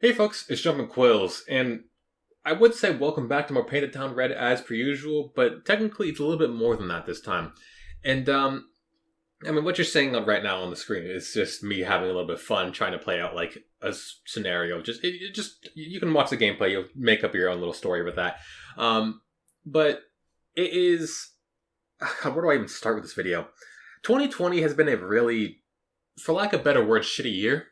Hey folks, it's Jumpin' Quills, and I would say welcome back to more Painted Town Red as per usual, but technically it's a little bit more than that this time. And I mean, what you're seeing right now on the screen is just me having a little bit of fun trying to play out like a scenario. Just you can watch the gameplay, you'll make up your own little story with that. But it is where do I even start with this video? 2020 has been a really, for lack of a better word, shitty year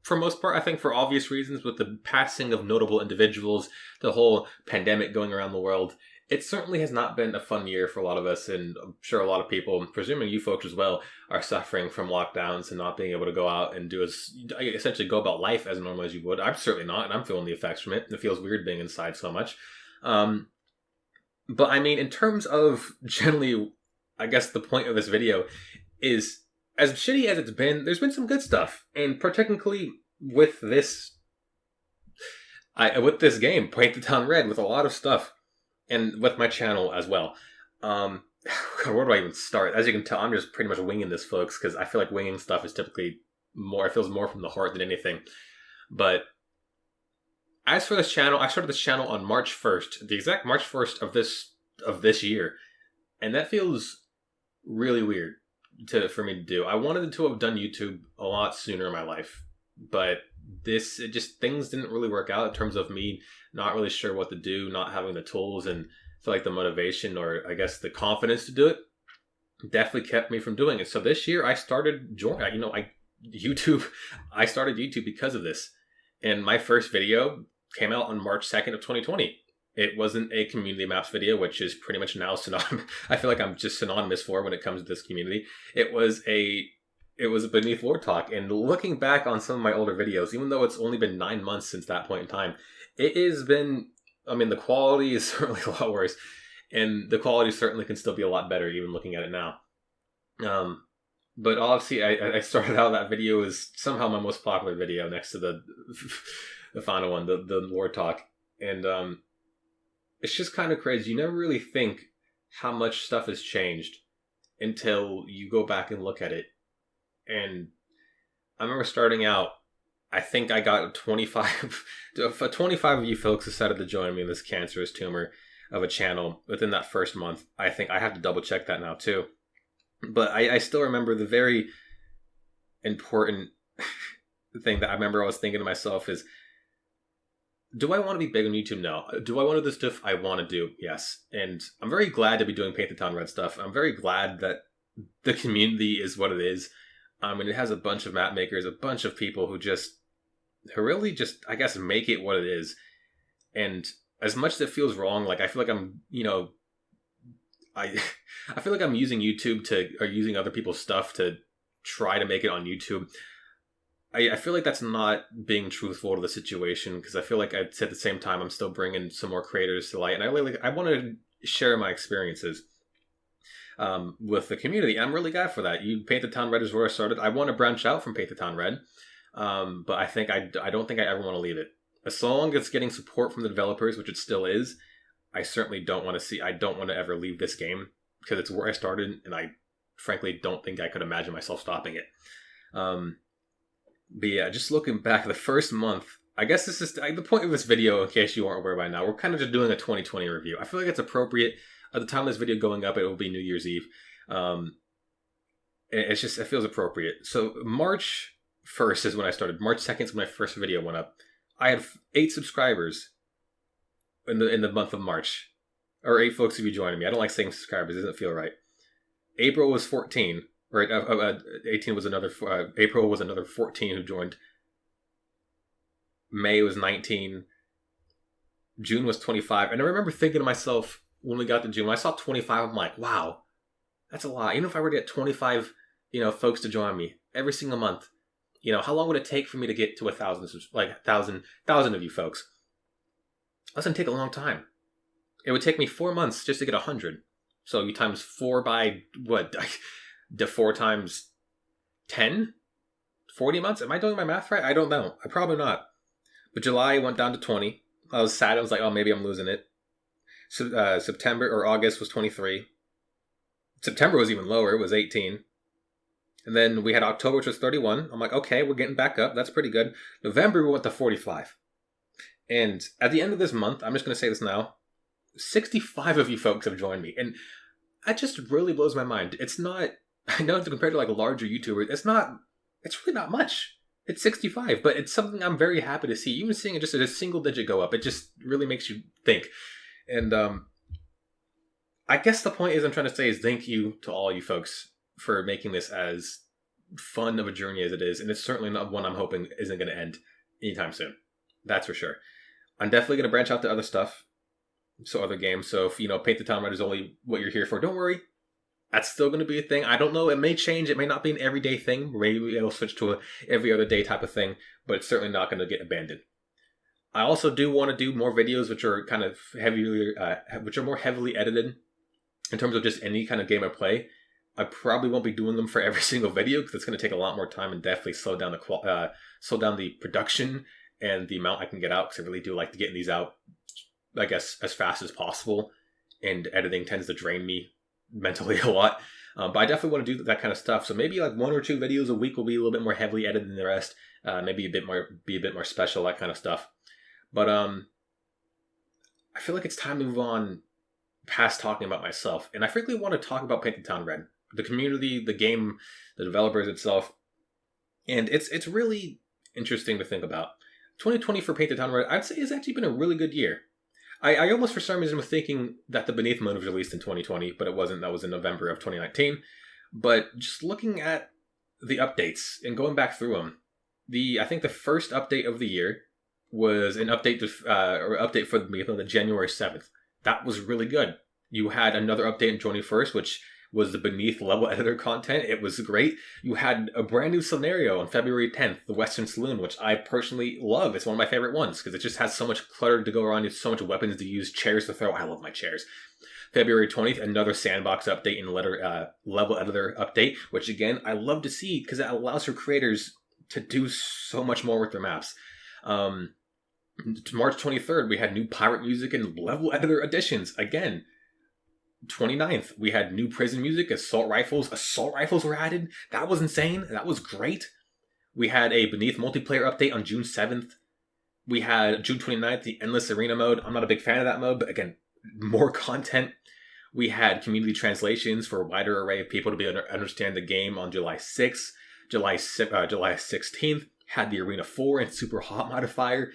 for most part, I think for obvious reasons, with the passing of notable individuals, the whole pandemic going around the world. It certainly has not been a fun year for a lot of us, and I'm sure a lot of people, presuming you folks as well, are suffering from lockdowns and not being able to go out and essentially go about life as normally as you would. I'm certainly not, and I'm feeling the effects from it. It feels weird being inside so much. But I mean, in terms of generally, I guess the point of this video is, as shitty as it's been, there's been some good stuff, and particularly with this, with this game, Paint the Town Red, with a lot of stuff, and with my channel as well. God, where do I even start? As you can tell, I'm just pretty much winging this, folks, because I feel like winging stuff is typically more, it feels more from the heart than anything. But as for this channel, I started this channel on March 1st, the exact March 1st of this year, and that feels really weird for me to do. I wanted to have done YouTube a lot sooner in my life, but things didn't really work out in terms of me not really sure what to do, not having the tools, and feel like the motivation, or I guess the confidence to do it, definitely kept me from doing it. So this year I started I started YouTube because of this, and my first video came out on March 2nd of 2020. It wasn't a community maps video, which is pretty much now synonymous. I feel like I'm just synonymous for when it comes to this community. It was a Beneath Lore Talk. And looking back on some of my older videos, even though it's only been 9 months since that point in time, it has been, I mean, the quality is certainly a lot worse. And the quality certainly can still be a lot better, even looking at it now. But obviously, I started out, that video is somehow my most popular video next to the final one, the Lore Talk. And it's just kind of crazy. You never really think how much stuff has changed until you go back and look at it. And I remember starting out, I think I got 25 of you folks decided to join me in this cancerous tumor of a channel within that first month. I think I have to double check that now too. But I still remember the very important thing that I remember I was thinking to myself is, do I want to be big on YouTube? No. Do I want to do stuff I want to do? Yes. And I'm very glad to be doing Paint the Town Red stuff. I'm very glad that the community is what it is. And it has a bunch of map makers, a bunch of people who really just, I guess, make it what it is. And as much as it feels wrong, like I feel like I'm, I feel like I'm using YouTube or using other people's stuff to try to make it on YouTube. I feel like that's not being truthful to the situation, because I feel like at the same time I'm still bringing some more creators to light, and I want to share my experiences with the community. I'm really glad for that. Paint the Town Red is where I started. I want to branch out from Paint the Town Red, but I think I don't think I ever want to leave it. As long as it's getting support from the developers, which it still is, I certainly don't want to ever leave this game, because it's where I started, and I frankly don't think I could imagine myself stopping it. But yeah, just looking back, the first month, I guess this is the point of this video, in case you aren't aware by now. We're kind of just doing a 2020 review. I feel like it's appropriate. At the time of this video going up, it will be New Year's Eve. It feels appropriate. So March 1st is when I started. March 2nd is when my first video went up. I had 8 subscribers in the month of March. Or 8 folks who be joining me. I don't like saying subscribers. It doesn't feel right. April was 14. Right, 18 was another. April was another 14 who joined. May was 19. June was 25. And I remember thinking to myself when we got to June, when I saw 25, I'm like, wow, that's a lot. Even if I were to get 25, folks to join me every single month, how long would it take for me to get to 1,000 of you folks? That's gonna take a long time. It would take me 4 months just to get 100. So you times 4 by what? The 4 times 10? 40 months? Am I doing my math right? I don't know. I'm probably not. But July went down to 20. I was sad. I was like, oh, maybe I'm losing it. So, September or August was 23. September was even lower. It was 18. And then we had October, which was 31. I'm like, okay, we're getting back up. That's pretty good. November, we went to 45. And at the end of this month, I'm just going to say this now, 65 of you folks have joined me. And that just really blows my mind. It's not, I know compared to like larger YouTubers, it's really not much. It's 65, but it's something I'm very happy to see. Even seeing it just at a single digit go up, it just really makes you think. And I guess the point is I'm trying to say is thank you to all you folks for making this as fun of a journey as it is. And it's certainly not one I'm hoping isn't going to end anytime soon. That's for sure. I'm definitely going to branch out to other stuff. So other games. So if, Paint the Town Red is only what you're here for, don't worry. That's still going to be a thing. I don't know. It may change. It may not be an everyday thing. Maybe it'll switch to a every other day type of thing. But it's certainly not going to get abandoned. I also do want to do more videos which are kind of which are more heavily edited in terms of just any kind of game I play. I probably won't be doing them for every single video because it's going to take a lot more time and definitely slow down the production and the amount I can get out, because I really do like to get these out, I guess, as fast as possible. And editing tends to drain me mentally a lot. But I definitely want to do that kind of stuff. So maybe like 1 or 2 videos a week will be a little bit more heavily edited than the rest. Maybe be a bit more special, that kind of stuff. But I feel like it's time to move on past talking about myself. And I frankly want to talk about Paint the Town Red. The community, the game, the developers itself. And it's really interesting to think about. 2020 for Paint the Town Red, I'd say, has actually been a really good year. I almost for some reason was thinking that the Beneath mode was released in 2020, but it wasn't. That was in November of 2019. But just looking at the updates and going back through them, I think the first update of the year was an update update for the Beneath on the January 7th. That was really good. You had another update in 21st, which was the Beneath level editor content. It was great. You had a brand new scenario on February 10th, the Western Saloon, which I personally love. It's one of my favorite ones because it just has so much clutter to go around. It's so much weapons to use, chairs to throw. I love my chairs. February 20th, another sandbox update and level editor update, which again, I love to see because it allows for creators to do so much more with their maps. March 23rd, we had new pirate music and level editor additions. Again, 29th, we had new prison music, assault rifles. Assault rifles were added. That was insane. That was great. We had a Beneath multiplayer update on June 7th. We had June 29th, the Endless Arena mode. I'm not a big fan of that mode, but again, more content. We had community translations for a wider array of people to be able to understand the game on July 6th. July 16th had the Arena 4 and Super Hot modifier.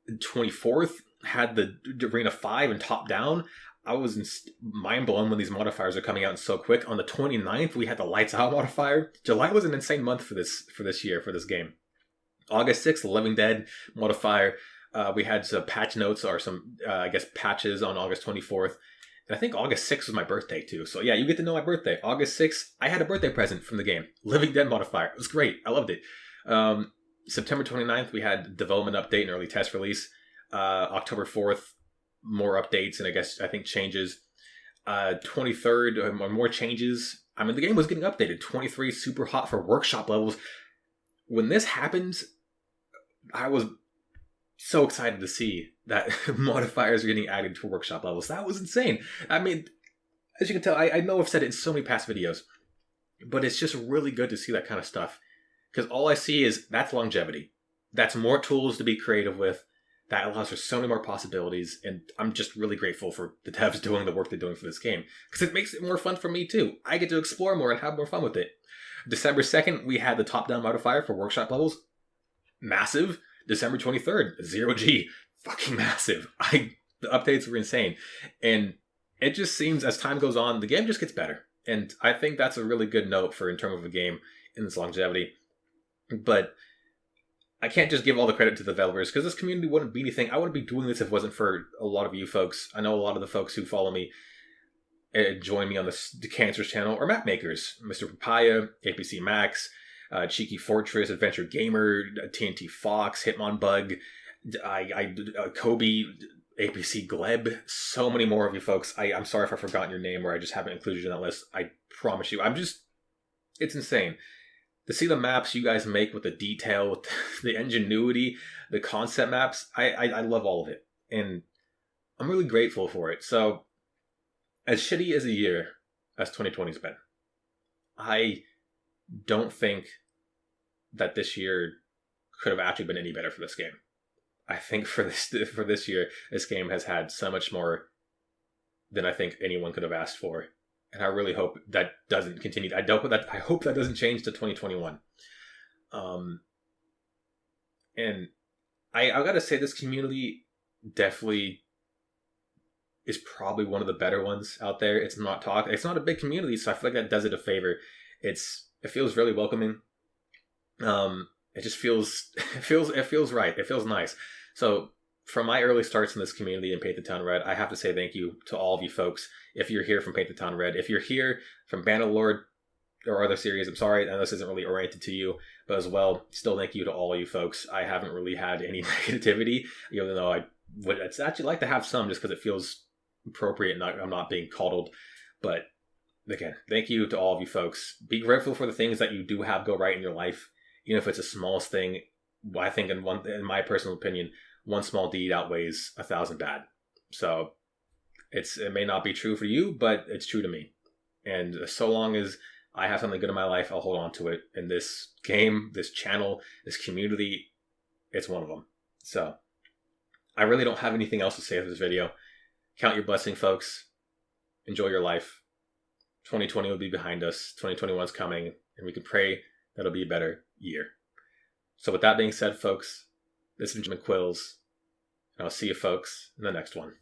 24th had the Arena 5 and Top Down. I was mind blown when these modifiers are coming out so quick. On the 29th, we had the Lights Out modifier. July was an insane month for this year, for this game. August 6th, the Living Dead modifier. We had some patch notes or some, patches on August 24th. And I think August 6th was my birthday too. So yeah, you get to know my birthday. August 6th, I had a birthday present from the game. Living Dead modifier. It was great. I loved it. September 29th, we had development update and early test release. October 4th, more updates and I think changes. 23rd, more changes. I mean, the game was getting updated. 23, Super Hot for workshop levels. When this happens, I was so excited to see that modifiers are getting added to workshop levels. That was insane. I mean, as you can tell, I know I've said it in so many past videos, but it's just really good to see that kind of stuff. Because all I see is that's longevity. That's more tools to be creative with. That allows for so many more possibilities, and I'm just really grateful for the devs doing the work they're doing for this game, because it makes it more fun for me too. I get to explore more and have more fun with it. December 2nd, we had the top-down modifier for workshop levels. Massive. December 23rd, 0G. Fucking massive. The updates were insane. And it just seems as time goes on, the game just gets better. And I think that's a really good note for in terms of a game in its longevity. But I can't just give all the credit to the developers because this community wouldn't be anything. I wouldn't be doing this if it wasn't for a lot of you folks. I know a lot of the folks who follow me and join me on the Cancers channel are map makers. Mr. Papaya, APC Max, Cheeky Fortress, Adventure Gamer, TNT Fox, Hitmonbug, Kobe, APC Gleb. So many more of you folks. I'm sorry if I've forgotten your name or I just haven't included you in that list. I promise you. It's insane. To see the maps you guys make with the detail, with the ingenuity, the concept maps, I love all of it. And I'm really grateful for it. So, as shitty as a year as 2020's been, I don't think that this year could have actually been any better for this game. I think for this year, this game has had so much more than I think anyone could have asked for, and I really hope that doesn't continue. I hope that doesn't change to 2021. And I gotta say, this community definitely is probably one of the better ones out there. It's not a big community, so I feel like that does it a favor. It feels really welcoming. It just feels it feels right. It feels nice. So from my early starts in this community in Paint the Town Red, I have to say thank you to all of you folks. If you're here from Paint the Town Red, if you're here from Bannerlord or other series, I'm sorry, I know this isn't really oriented to you, but as well, still thank you to all of you folks. I haven't really had any negativity, even though I would actually like to have some, just because it feels appropriate and I'm not being coddled. But again, thank you to all of you folks. Be grateful for the things that you do have go right in your life, even if it's the smallest thing. I think in my personal opinion, one small deed outweighs 1,000 bad. So it may not be true for you, but it's true to me. And so long as I have something good in my life, I'll hold on to it. And this game, this channel, this community, it's one of them. So I really don't have anything else to say for this video. Count your blessing, folks. Enjoy your life. 2020 will be behind us. 2021 is coming, and we can pray that it'll be a better year. So with that being said, folks, this is Benjamin Quills, and I'll see you folks in the next one.